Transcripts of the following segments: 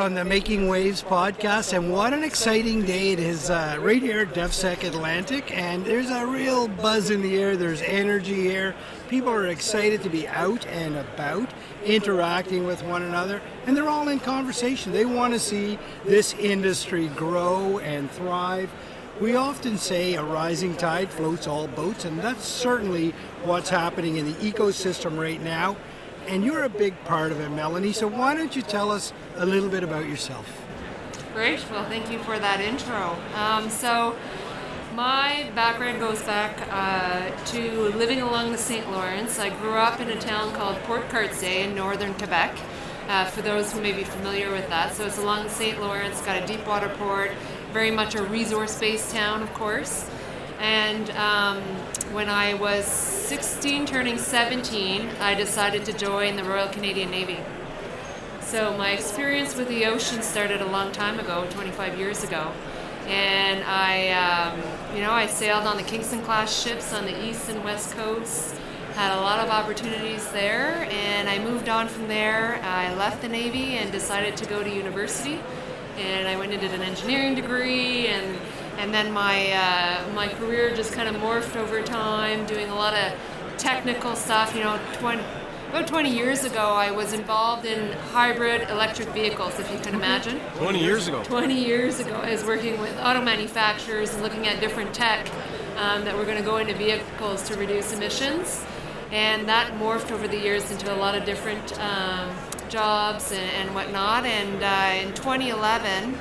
on the Making Waves podcast, and what an exciting day it is right here at DevSec Atlantic, and there's a real buzz in the air, there's energy here. People are excited to be out and about, interacting with one another, and they're all in conversation. They want to see this industry grow and thrive. We often say a rising tide floats all boats, and that's certainly what's happening in the ecosystem right now. And you're a big part of it, Melanie, so why don't you tell us a little bit about yourself? Great, well thank you for that intro. So my background goes back to living along the St. Lawrence. I grew up in a town called Port Cartier in northern Quebec, for those who may be familiar with that. So it's along the St. Lawrence, got a deep water port, very much a resource-based town, of course. And when I was 16, turning 17, I decided to join the Royal Canadian Navy. So my experience with the ocean started a long time ago, 25 years ago. And I sailed on the Kingston-class ships on the east and west coasts, had a lot of opportunities there, and I moved on from there. I left the Navy and decided to go to university. And I went and did an engineering degree, and then my career just kind of morphed over time, doing a lot of technical stuff. About 20 years ago, I was involved in hybrid electric vehicles, if you can imagine. 20 years ago? 20 years ago, I was working with auto manufacturers and looking at different tech that were going to go into vehicles to reduce emissions. And that morphed over the years into a lot of different jobs and whatnot, and in 2011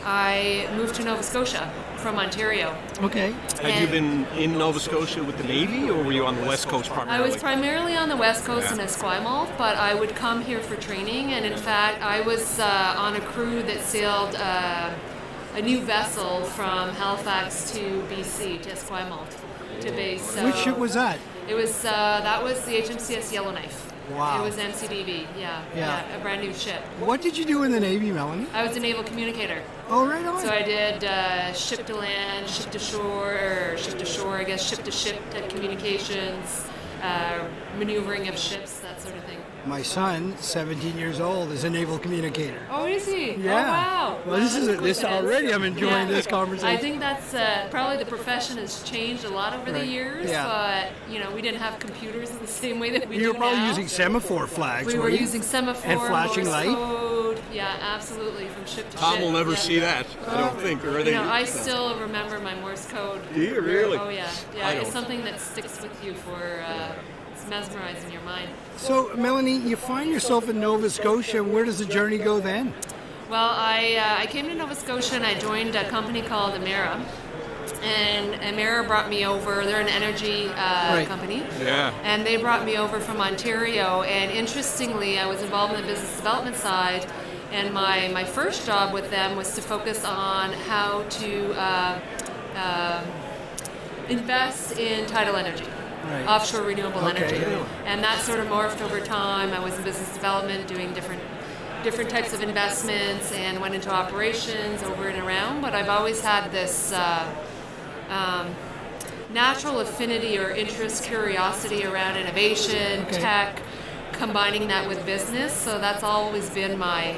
I moved to Nova Scotia from Ontario. Okay. Had you been in Nova Scotia with the Navy, or were you on the West Coast primarily? I was primarily on the West Coast in Esquimalt, but I would come here for training, and in fact I was on a crew that sailed a new vessel from Halifax to BC, to Esquimalt, to base. So which ship was that? It was that was the HMCS Yellowknife. Wow. It was MCDV, yeah, a brand new ship. What did you do in the Navy, Melanie? I was a naval communicator. Oh, right on. So I did ship to land, ship to shore, I guess, ship to ship type communications, maneuvering of ships, that sort of thing. My son, 17 years old, is a naval communicator. Oh, is he? Yeah. Oh, wow. Well, this already. I'm enjoying this conversation. I think that's probably the profession has changed a lot over the years. Yeah. But we didn't have computers in the same way that we do now. You were probably using semaphore flags. We were using semaphore and flashing Morse light. Code. Yeah, absolutely, from ship to ship. Tom will never see that, I don't think. Or I still remember my Morse code. Do you really? Oh yeah. It's something that sticks with you for. It's mesmerizing your mind. So, Melanie, you find yourself in Nova Scotia. Where does the journey go then? Well, I came to Nova Scotia and I joined a company called Emera. And Emera brought me over. They're an energy company. Yeah. And they brought me over from Ontario. And interestingly, I was involved in the business development side. And my first job with them was to focus on how to invest in tidal energy. Right. Offshore renewable energy. Yeah. And that sort of morphed over time. I was in business development doing different types of investments and went into operations over and around, but I've always had this natural affinity or interest, curiosity around innovation, tech, combining that with business, so that's always been my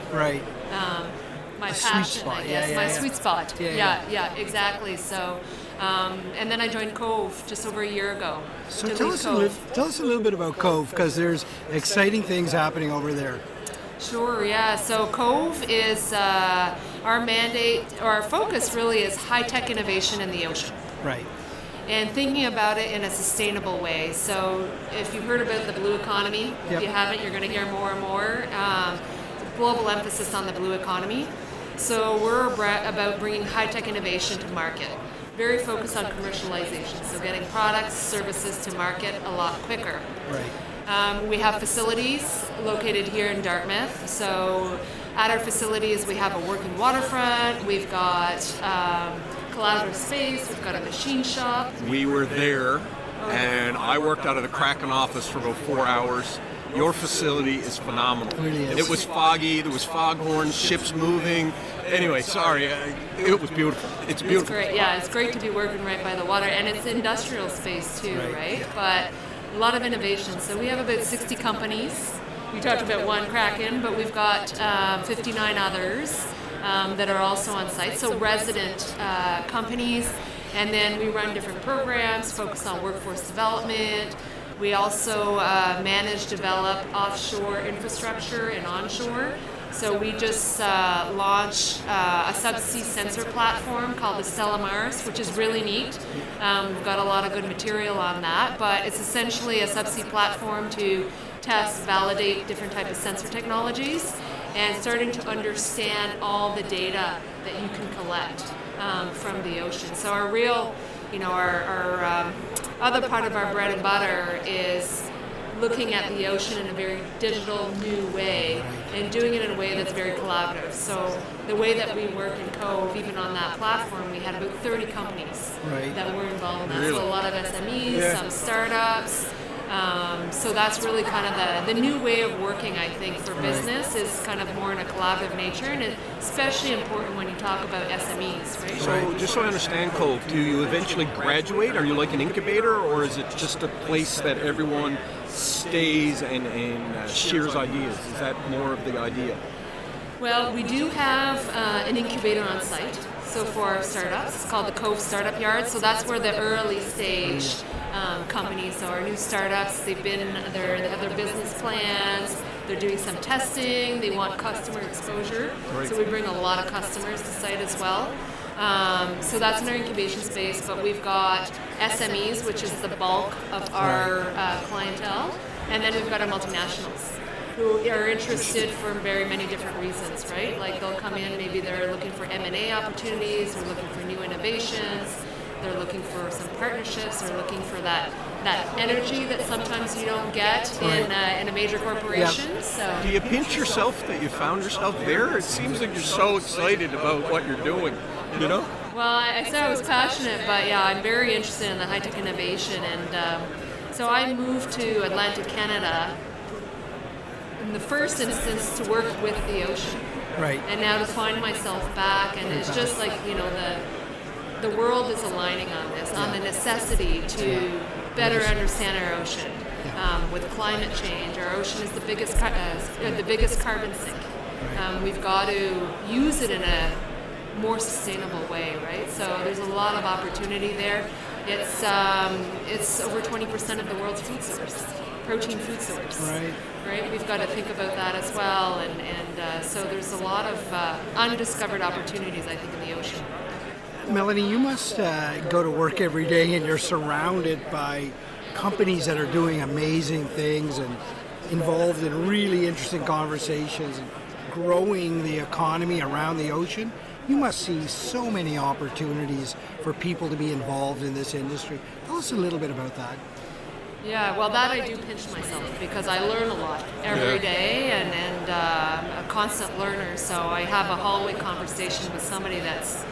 my passion, sweet spot. I guess. My sweet spot. Yeah. Exactly. So and then I joined COVE just over a year ago. So tell us a little bit about COVE, because there's exciting things happening over there. Sure, yeah. So COVE is our mandate, or our focus really is high-tech innovation in the ocean. Right. And thinking about it in a sustainable way. So if you've heard about the blue economy, if you haven't, you're going to hear more and more. Global emphasis on the blue economy. So we're about bringing high-tech innovation to market. Very focused on commercialization, so getting products, services to market a lot quicker. Right. We have facilities located here in Dartmouth. So at our facilities, we have a working waterfront. We've got collaborative space. We've got a machine shop. We were there, and I worked out of the Kraken office for about 4 hours. Your facility is phenomenal. It really is. It was foggy. There was foghorns, ships moving. Anyway, sorry. It was beautiful. It's beautiful. It's great. Yeah, it's great to be working right by the water, and it's industrial space too, right? Yeah. But a lot of innovation. So we have about 60 companies we talked about one Kraken, but we've got 59 others that are also on site, so resident companies. And then we run different programs, focus on workforce development. We also manage, develop offshore infrastructure and onshore. So we just launched a subsea sensor platform called the Mars, which is really neat. We've got a lot of good material on that, but it's essentially a subsea platform to test, validate different types of sensor technologies, and starting to understand all the data that you can collect from the ocean. So our real, our other part of our bread and butter is looking at the ocean in a very digital, new way, and doing it in a way that's very collaborative. So the way that we work in COVE, even on that platform, we had about 30 companies that were involved in that. Really? So a lot of SMEs, some startups. So that's really kind of the new way of working, I think, for business is kind of more in a collaborative nature, and it's especially important when you talk about SMEs, right? So just so I understand, Cove, do you eventually graduate? Are you like an incubator, or is it just a place that everyone stays and shares ideas? Is that more of the idea? Well, we do have an incubator on site. So for our startups, it's called the COVE Startup Yard. So that's where the early stage companies, so our new startups, they have their business plans, they're doing some testing, they want customer exposure. Right. So we bring a lot of customers to site as well. So that's in our incubation space, but we've got SMEs, which is the bulk of our clientele, and then we've got our multinationals who are interested for very many different reasons, right? Like they'll come in, maybe they're looking for M&A opportunities, they're looking for new innovations, they're looking for some partnerships, they're looking for that energy that sometimes you don't get in a major corporation. Yep. So Do you pinch yourself that you found yourself there? It seems like you're so excited about what you're doing, Well, I said I was passionate, but yeah, I'm very interested in the high-tech innovation, and so I moved to Atlantic Canada in the first instance to work with the ocean. Right. And now to find myself back, and it's just like, the world is aligning on this, on the necessity to better understand our ocean. With climate change, our ocean is the biggest carbon sink. We've got to use it in a more sustainable way, right? So there's a lot of opportunity there. It's over 20% of the world's food source, protein food source. Right. We've got to think about that as well, and so there's a lot of undiscovered opportunities, I think, in the ocean. Melanie, you must go to work every day and you're surrounded by companies that are doing amazing things and involved in really interesting conversations and growing the economy around the ocean. You must see so many opportunities for people to be involved in this industry. Tell us a little bit about that. Yeah, well, that I do pinch myself because I learn a lot every day, and I'm a constant learner. So I have a hallway conversation with somebody that's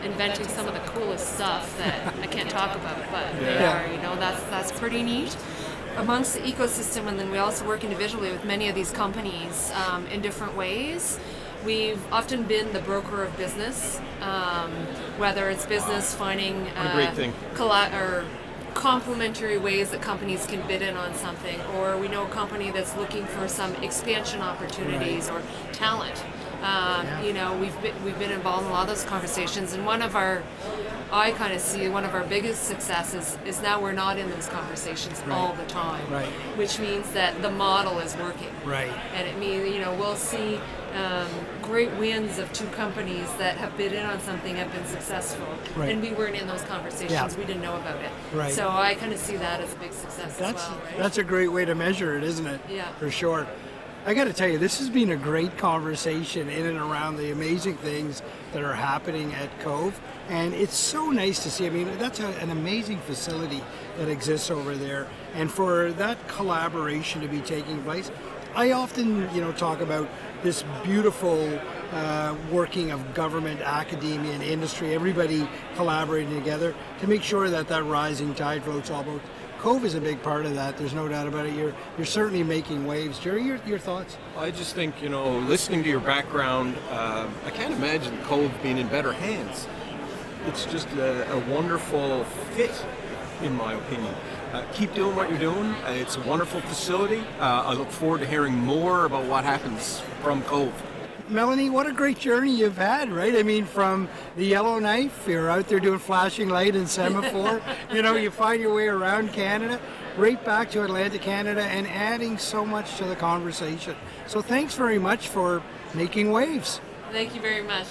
inventing some of the coolest stuff that I can't talk about, but they are. That's pretty neat. Amongst the ecosystem, and then we also work individually with many of these companies in different ways. We've often been the broker of business, whether it's business finding What a great thing. or complementary ways that companies can bid in on something, or we know a company that's looking for some expansion opportunities or talent. We've been involved in a lot of those conversations, and I kind of see one of our biggest successes is now we're not in those conversations all the time, which means that the model is working. And it means, we'll see great wins of two companies that have bid in on something, have been successful, and we weren't in those conversations. We didn't know about it. So I kind of see that as a big success as well. That's a great way to measure it, isn't it? Yeah. For sure. I got to tell you, this has been a great conversation in and around the amazing things that are happening at COVE, and it's so nice to see. I mean, that's an amazing facility that exists over there, and for that collaboration to be taking place, I often, talk about this beautiful working of government, academia, and industry, everybody collaborating together to make sure that rising tide floats all boats. COVE is a big part of that. There's no doubt about it. You're certainly making waves. Jerry, your thoughts? I just think, listening to your background, I can't imagine COVE being in better hands. It's just a wonderful fit, in my opinion. Keep doing what you're doing. It's a wonderful facility. I look forward to hearing more about what happens from COVE. Melanie, what a great journey you've had, right? I mean, from the Yellowknife, you're out there doing flashing light and semaphore, you find your way around Canada, right back to Atlantic Canada, and adding so much to the conversation. So thanks very much for making waves. Thank you very much.